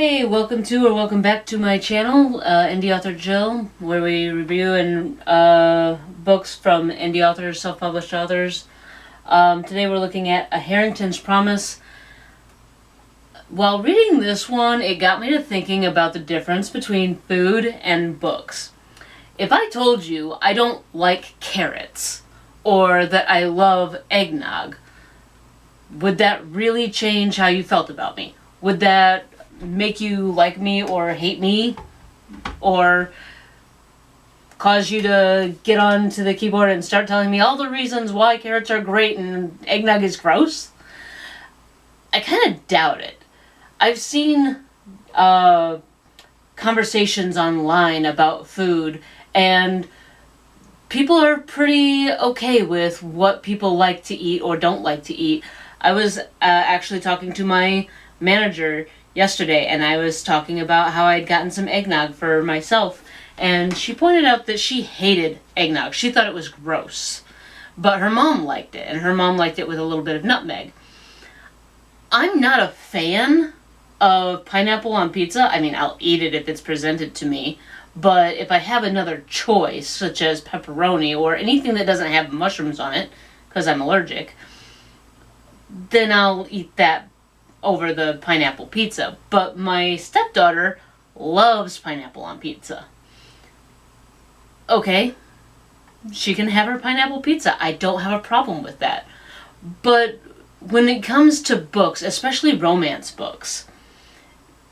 Hey, welcome back to my channel, Indieauthor Jill, where we review books from indie authors, self-published authors. Today we're looking at A Harrington's Promise. While reading this one, it got me to thinking about the difference between food and books. If I told you I don't like carrots, or that I love eggnog, would that really change how you felt about me? Would that make you like me or hate me, or cause you to get onto the keyboard and start telling me all the reasons why carrots are great and eggnog is gross? I kind of doubt it. I've seen conversations online about food, and people are pretty okay with what people like to eat or don't like to eat. I was actually talking to my manager yesterday, and I was talking about how I'd gotten some eggnog for myself, and she pointed out that she hated eggnog. She thought it was gross, but her mom liked it, and her mom liked it with a little bit of nutmeg. I'm not a fan of pineapple on pizza. I mean, I'll eat it if it's presented to me, but if I have another choice, such as pepperoni or anything that doesn't have mushrooms on it, because I'm allergic, then I'll eat that over the pineapple pizza. But my stepdaughter loves pineapple on pizza. Okay, she can have her pineapple pizza. I don't have a problem with that. But when it comes to books, especially romance books,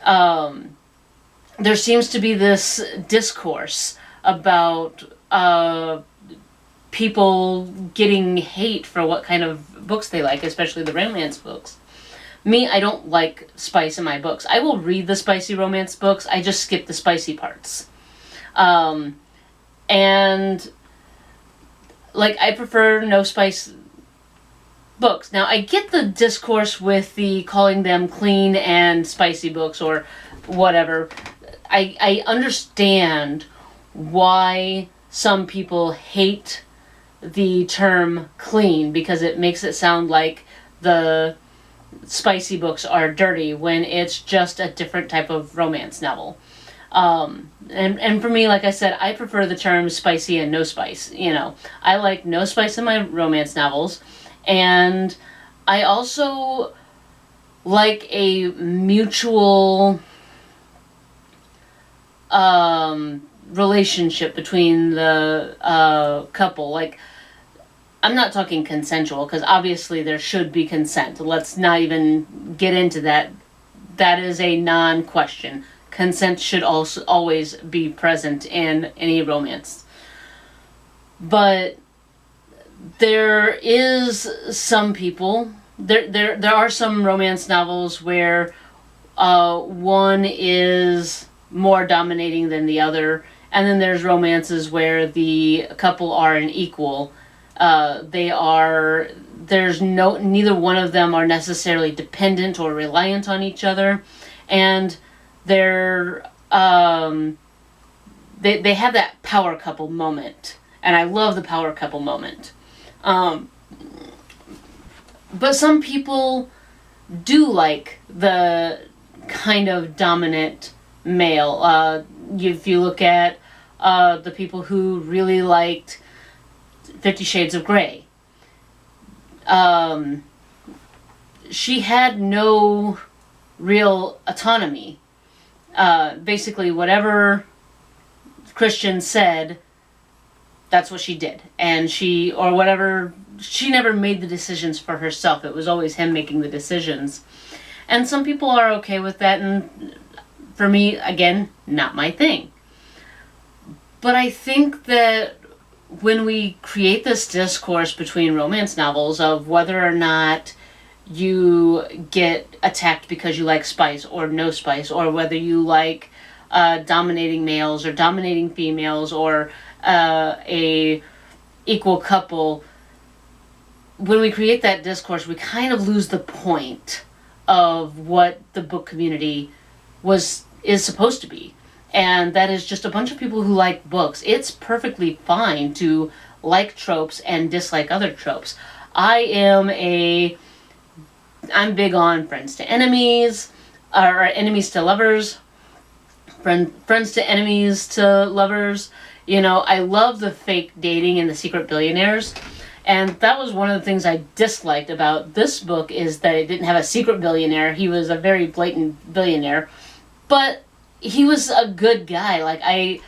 there seems to be this discourse about people getting hate for what kind of books they like, especially the romance books. Me, I don't like spice in my books. I will read the spicy romance books. I just skip the spicy parts. And, like, I prefer no spice books. Now, I get the discourse with the calling them clean and spicy books or whatever. I understand why some people hate the term clean, because it makes it sound like the spicy books are dirty when it's just a different type of romance novel. And for me, like I said, I prefer the term spicy and no spice. You know, I like no spice in my romance novels, and I also like a mutual relationship between the couple. Like, I'm not talking consensual, because obviously there should be consent. Let's not even get into that. That is a non-question. Consent should also always be present in any romance. But there is some people, there are some romance novels where one is more dominating than the other, and then there's romances where the couple are an equal. Neither one of them are necessarily dependent or reliant on each other, and they have that power couple moment, and I love the power couple moment. But some people do like the kind of dominant male. If you look at the people who really liked 50 Shades of Grey, she had no real autonomy. Basically, whatever Christian said, that's what she did. And she never made the decisions for herself. It was always him making the decisions. And some people are okay with that, and for me, again, not my thing. But I think that when we create this discourse between romance novels of whether or not you get attacked because you like spice or no spice, or whether you like dominating males or dominating females, or a equal couple, when we create that discourse, we kind of lose the point of what the book community is supposed to be. And that is just a bunch of people who like books. It's perfectly fine to like tropes and dislike other tropes. I'm big on friends to enemies. or enemies to lovers, friends to enemies to lovers. You know, I love the fake dating and the secret billionaires. And that was one of the things I disliked about this book, is that it didn't have a secret billionaire. He was a very blatant billionaire. But he was a good guy. Like, I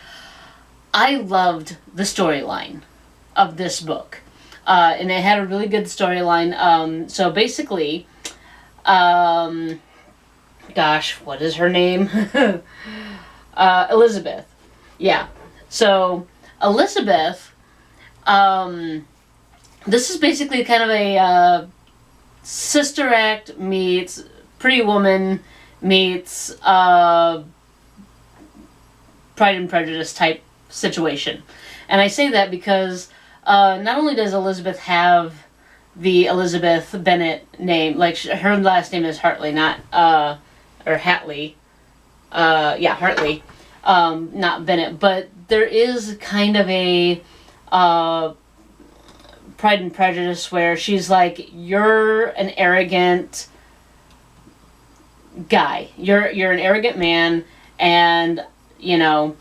loved the storyline of this book. And it had a really good storyline. So basically, gosh, what is her name? Elizabeth. Yeah. So, Elizabeth, this is basically kind of a Sister Act meets Pretty Woman meets Pride and Prejudice type situation. And I say that because not only does Elizabeth have the Elizabeth Bennet name, like her last name is Hartley, not, or Hatley. Yeah, Hartley, not Bennett, but there is kind of a Pride and Prejudice where she's like, you're an arrogant guy. You're an arrogant man, and, you know,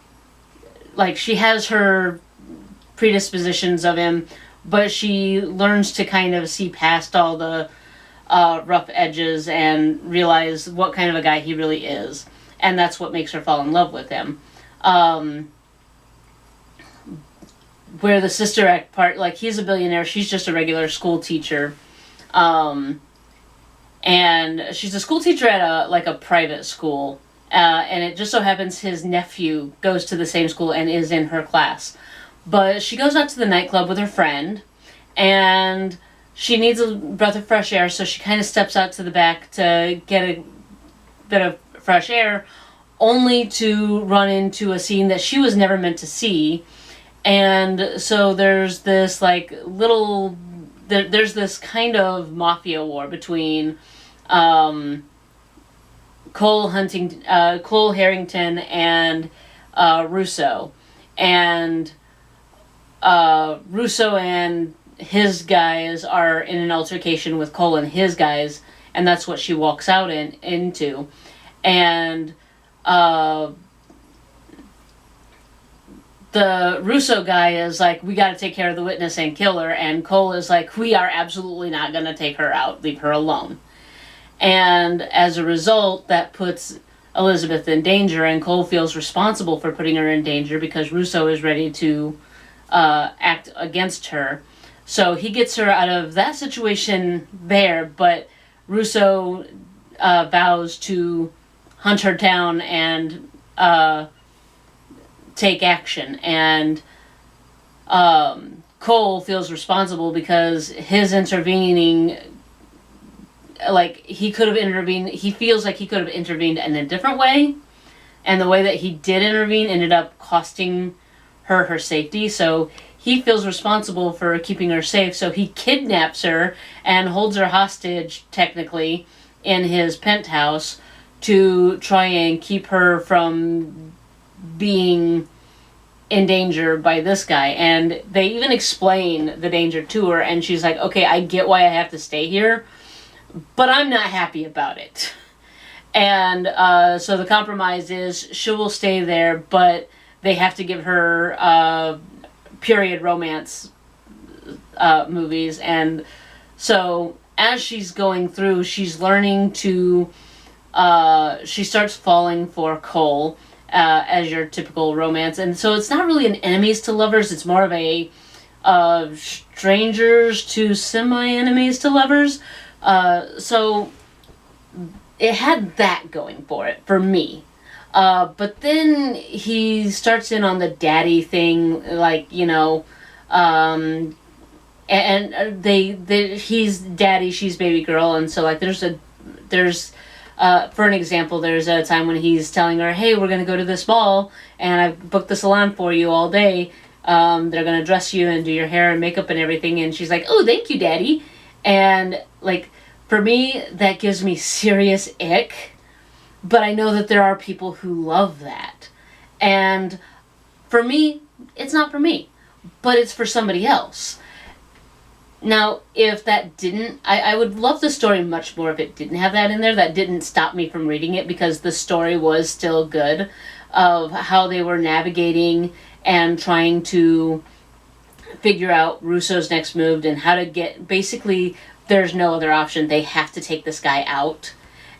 like, she has her predispositions of him, but she learns to kind of see past all the rough edges and realize what kind of a guy he really is. And that's what makes her fall in love with him. Where the Sister Act part, like, he's a billionaire, she's just a regular school teacher. And she's a school teacher at a private school. And it just so happens his nephew goes to the same school and is in her class. But she goes out to the nightclub with her friend, and she needs a breath of fresh air, so she kind of steps out to the back to get a bit of fresh air, only to run into a scene that she was never meant to see. And so there's this, like, there's this kind of mafia war between Cole Harrington and Russo. And Russo and his guys are in an altercation with Cole and his guys, and that's what she walks out into. And the Russo guy is like, we got to take care of the witness and kill her, and Cole is like, we are absolutely not going to take her out, leave her alone. And as a result, that puts Elizabeth in danger, and Cole feels responsible for putting her in danger because Russo is ready to act against her. So he gets her out of that situation there, but Russo vows to hunt her down and take action. And Cole feels responsible because his intervening, like, he could have intervened, he feels like he could have intervened in a different way, and the way that he did intervene ended up costing her safety. So he feels responsible for keeping her safe, so he kidnaps her and holds her hostage, technically, in his penthouse to try and keep her from being in danger by this guy. And they even explain the danger to her, and she's like, okay, I get why I have to stay here, but I'm not happy about it. And so the compromise is she will stay there, but they have to give her period romance movies. And so as she's going through, she's learning to, she starts falling for Cole, as your typical romance. And so it's not really an enemies to lovers, it's more of a strangers to semi-enemies to lovers. So it had that going for it, for me. But then he starts in on the daddy thing, like, you know, and he's daddy, she's baby girl, and so, like, there's for an example, there's a time when he's telling her, hey, we're gonna go to this ball, and I've booked the salon for you all day. They're gonna dress you and do your hair and makeup and everything, and she's like, oh, thank you, daddy. And, like, for me, that gives me serious ick. But I know that there are people who love that. And for me, it's not for me. But it's for somebody else. Now, if that didn't, I would love the story much more if it didn't have that in there. That didn't stop me from reading it because the story was still good of how they were navigating and trying to figure out Russo's next move and how to get, basically, there's no other option. They have to take this guy out.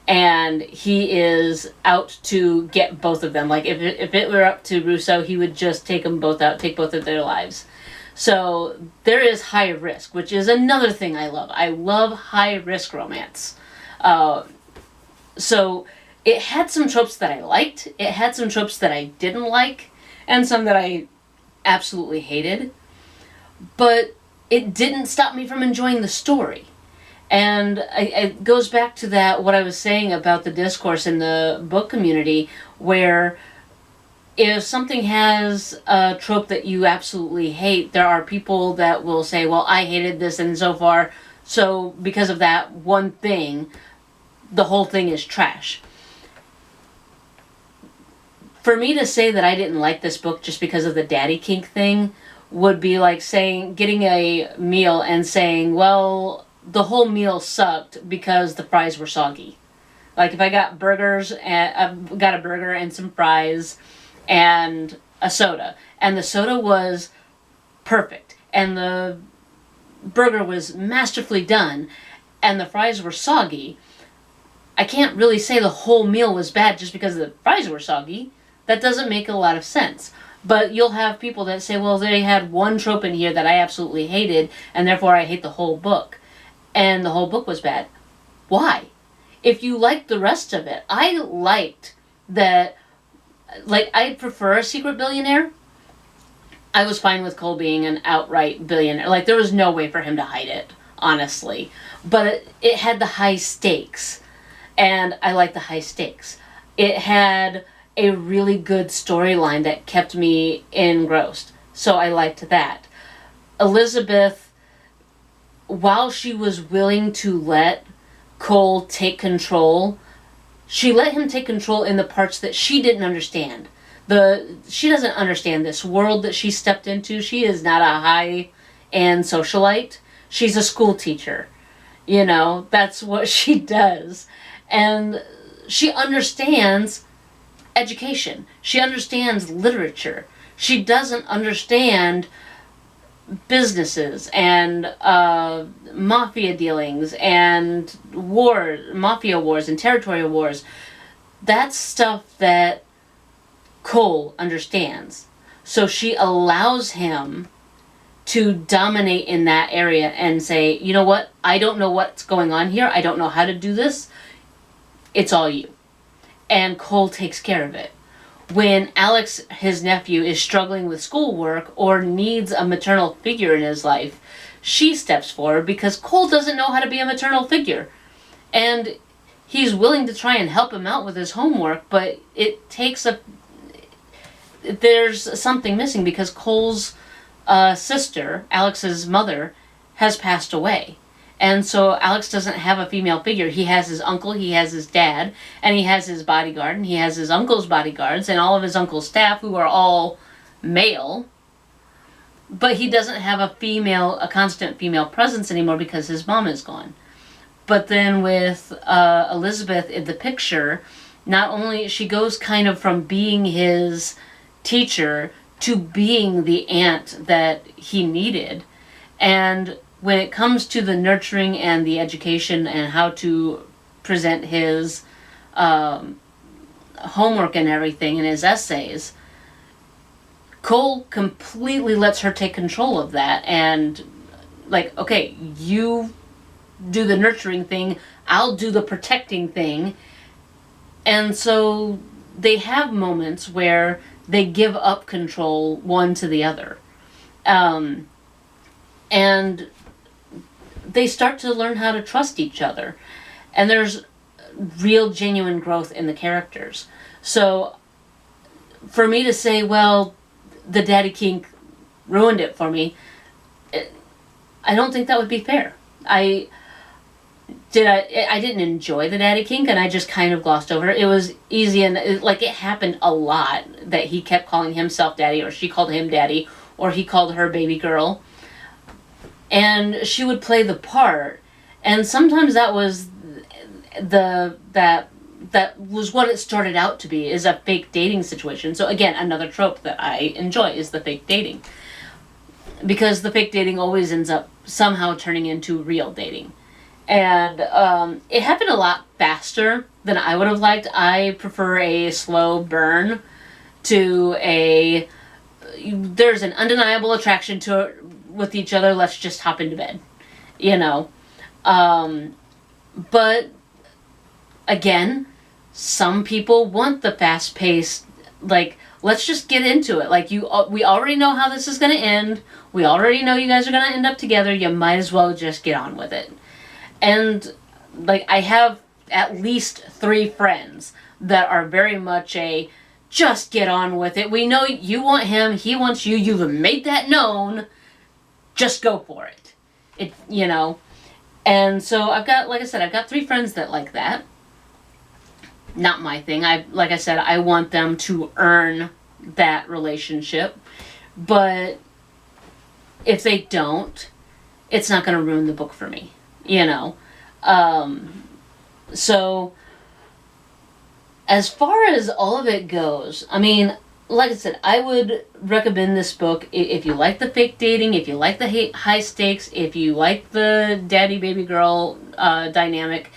And he is out to get both of them. Like, if it were up to Russo, he would just take them both out, take both of their lives. So there is high risk, which is another thing I love. I love high risk romance. So it had some tropes that I liked. It had some tropes that I didn't like, and some that I absolutely hated. But it didn't stop me from enjoying the story. And it goes back to that, what I was saying about the discourse in the book community, where if something has a trope that you absolutely hate, there are people that will say, well, I hated this and so far, so because of that one thing, the whole thing is trash. For me to say that I didn't like this book just because of the daddy kink thing would be like saying, getting a meal and saying, well, the whole meal sucked because the fries were soggy. Like, if I got burgers, and got a burger and some fries and a soda, and the soda was perfect, and the burger was masterfully done, and the fries were soggy, I can't really say the whole meal was bad just because the fries were soggy. That doesn't make a lot of sense. But you'll have people that say, well, they had one trope in here that I absolutely hated, and therefore I hate the whole book. And the whole book was bad. Why? If you liked the rest of it, I liked that. Like, I prefer a secret billionaire. I was fine with Cole being an outright billionaire. Like, there was no way for him to hide it, honestly. But it had the high stakes. And I like the high stakes. It had a really good storyline that kept me engrossed. So I liked that. Elizabeth, while she was willing to let Cole take control, she let him take control in the parts that she didn't understand. She doesn't understand this world that she stepped into. She is not a high-end socialite. She's a school teacher. You know, that's what she does. And she understands education. She understands literature. She doesn't understand businesses and mafia dealings and mafia wars and territorial wars. That's stuff that Cole understands. So she allows him to dominate in that area and say, you know what, I don't know what's going on here. I don't know how to do this. It's all you. And Cole takes care of it. When Alex, his nephew, is struggling with schoolwork or needs a maternal figure in his life, she steps forward because Cole doesn't know how to be a maternal figure. And he's willing to try and help him out with his homework, but there's something missing because Cole's sister, Alex's mother, has passed away. And so Alex doesn't have a female figure. He has his uncle, he has his dad, and he has his bodyguard, and he has his uncle's bodyguards, and all of his uncle's staff, who are all male. But he doesn't have a constant female presence anymore because his mom is gone. But then with Elizabeth in the picture, not only she goes kind of from being his teacher to being the aunt that he needed. And when it comes to the nurturing and the education and how to present his homework and everything and his essays, Cole completely lets her take control of that. And like, okay, you do the nurturing thing, I'll do the protecting thing. And so they have moments where they give up control one to the other. And they start to learn how to trust each other. And there's real genuine growth in the characters. So for me to say, well, the daddy kink ruined it for me, I don't think that would be fair. I didn't enjoy the daddy kink, and I just kind of glossed over it. It was easy, and it happened a lot that he kept calling himself daddy, or she called him daddy, or he called her baby girl. and she would play the part, and sometimes that was that was what it started out to be, is a fake dating situation. So again, another trope that I enjoy is the fake dating, because the fake dating always ends up somehow turning into real dating. And it happened a lot faster than I would have liked. I prefer a slow burn to a, there's an undeniable attraction to with each other, let's just hop into bed, you know. But again, some people want the fast paced, like, let's just get into it. Like, we already know how this is going to end. We already know you guys are going to end up together. You might as well just get on with it. And, like, I have at least 3 friends that are very much a, just get on with it. We know you want him, he wants you, you've made that known. Just go for it. It, you know. And so I've got, like I said, I've got 3 friends that like that. Not my thing. Like I said, I want them to earn that relationship. But if they don't, it's not going to ruin the book for me, you know. So as far as all of it goes, I mean, like I said, I would recommend this book if you like the fake dating, if you like the high stakes, if you like the daddy baby girl dynamic,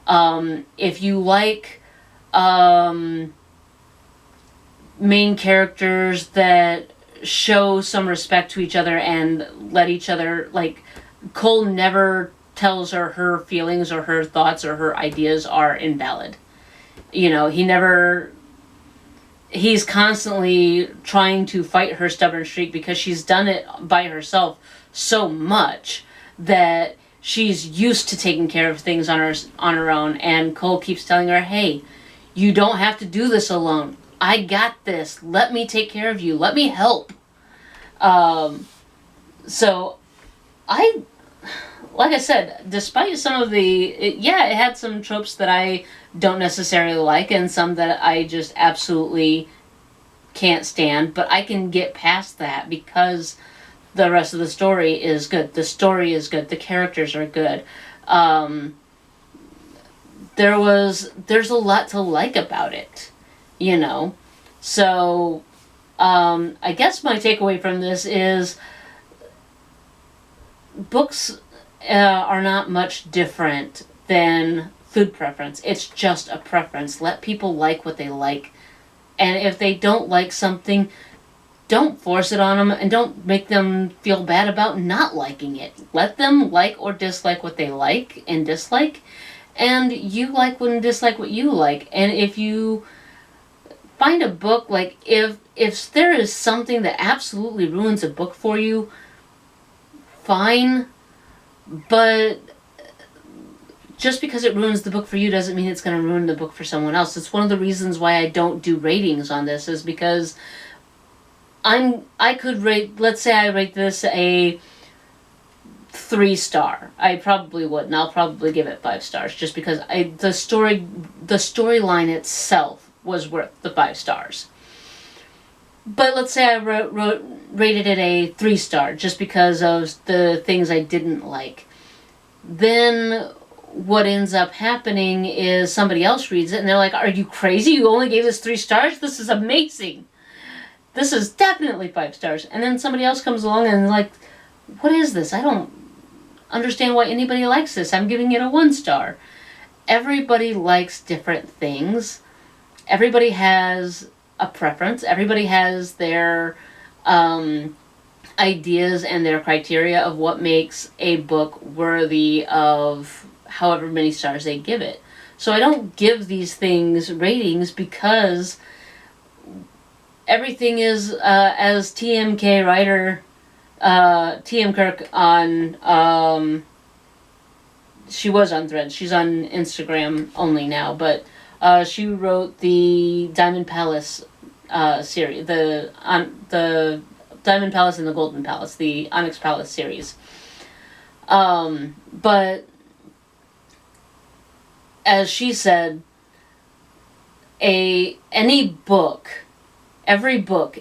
if you like main characters that show some respect to each other and let each other, like, Cole never tells her feelings or her thoughts or her ideas are invalid. You know, he's constantly trying to fight her stubborn streak because she's done it by herself so much that she's used to taking care of things on her own. And Cole keeps telling her, hey, you don't have to do this alone. I got this. Let me take care of you. Let me help. So like I said, despite some of it had some tropes that I don't necessarily like and some that I just absolutely can't stand, but I can get past that because the rest of the story is good. The story is good. The characters are good. There's a lot to like about it, you know. So I guess my takeaway from this is books are not much different than food preference. It's just a preference. Let people like what they like. And if they don't like something, don't force it on them and don't make them feel bad about not liking it. Let them like or dislike what they like and dislike. And you like and dislike what you like. And if you find a book, like, if there is something that absolutely ruins a book for you, fine. But just because it ruins the book for you doesn't mean it's going to ruin the book for someone else. It's one of the reasons why I don't do ratings on this, is because I could rate, let's say I rate this a 3-star. I probably would, and I'll probably give it 5 stars just because the storyline itself was worth the 5 stars. But let's say I rated it a 3-star just because of the things I didn't like. Then what ends up happening is somebody else reads it and they're like, are you crazy? You only gave this 3 stars? This is amazing. This is definitely 5 stars. And then somebody else comes along and like, what is this? I don't understand why anybody likes this. I'm giving it a 1 star. Everybody likes different things. Everybody has a preference. Everybody has their ideas and their criteria of what makes a book worthy of however many stars they give it. So I don't give these things ratings because everything is, as TMK writer, TM Kirk on, she was on Threads, she's on Instagram only now, but she wrote the Diamond Palace series, the Diamond Palace and the Golden Palace, the Onyx Palace series. But as she said, every book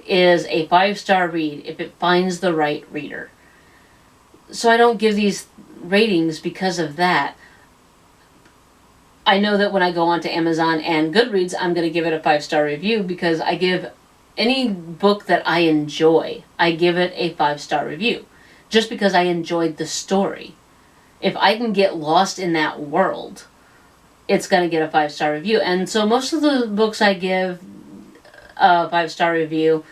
is a 5-star read if it finds the right reader. So I don't give these ratings because of that. I know that when I go onto Amazon and Goodreads, I'm going to give it a 5-star review because I give any book that I enjoy, I give it a 5-star review. Just because I enjoyed the story. If I can get lost in that world, it's going to get a 5-star review. And so most of the books I give a 5-star review,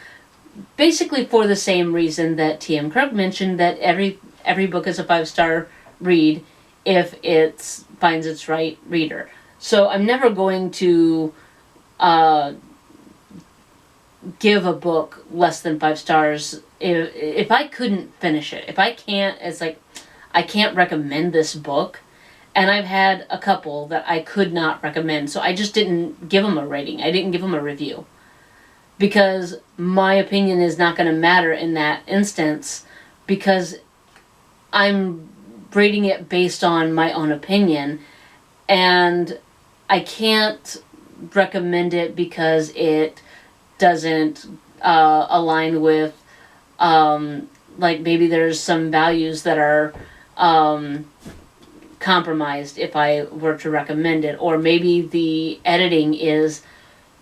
basically for the same reason that T.M. Kirk mentioned, that every book is a 5-star read if it finds its right reader. So I'm never going to give a book less than 5 stars if I couldn't finish it. If I can't, it's like I can't recommend this book. And I've had a couple that I could not recommend, so I just didn't give them a rating. I didn't give them a review. Because my opinion is not going to matter in that instance, because I'm rating it based on my own opinion, and I can't recommend it because it doesn't align with, like maybe there's some values that are compromised if I were to recommend it, or maybe the editing is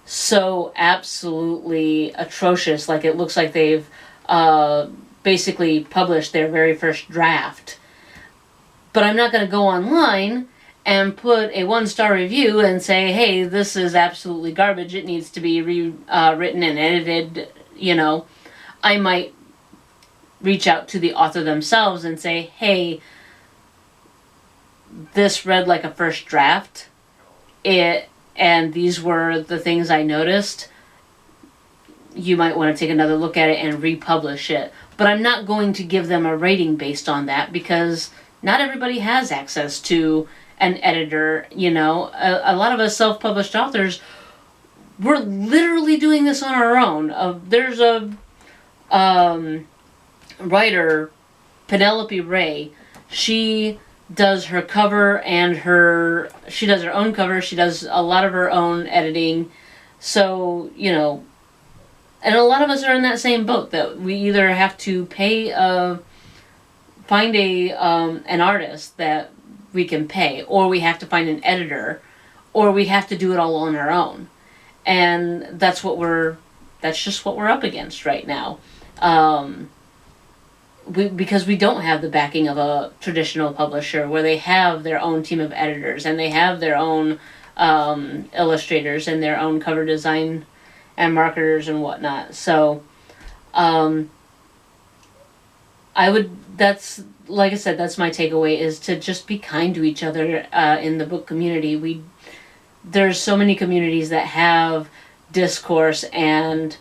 so absolutely atrocious, like it looks like they've basically published their very first draft. But I'm not going to go online and put a 1-star review and say, hey, this is absolutely garbage, it needs to be written and edited, you know. I might reach out to the author themselves and say, hey, this read like a first draft, and these were the things I noticed. You might want to take another look at it and republish it. But I'm not going to give them a rating based on that, because not everybody has access to an editor, you know. A lot of us self-published authors, we're literally doing this on our own. There's a writer, Penelope Ray. She does her cover and she does her own cover. She does a lot of her own editing. So, you know, and a lot of us are in that same boat, that we either have to pay find an artist that we can pay, or we have to find an editor, or we have to do it all on our own. And that's just what we're up against right now. Because we don't have the backing of a traditional publisher where they have their own team of editors and they have their own illustrators and their own cover design and marketers and whatnot. So that's, like I said, that's my takeaway, is to just be kind to each other in the book community. There's so many communities that have discourse and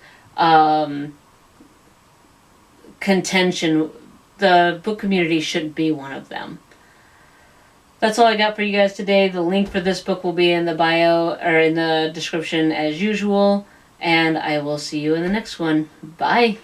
contention. The book community shouldn't be one of them. That's all I got for you guys today. The link for this book will be in the bio, or in the description as usual, and I will see you in the next one. Bye.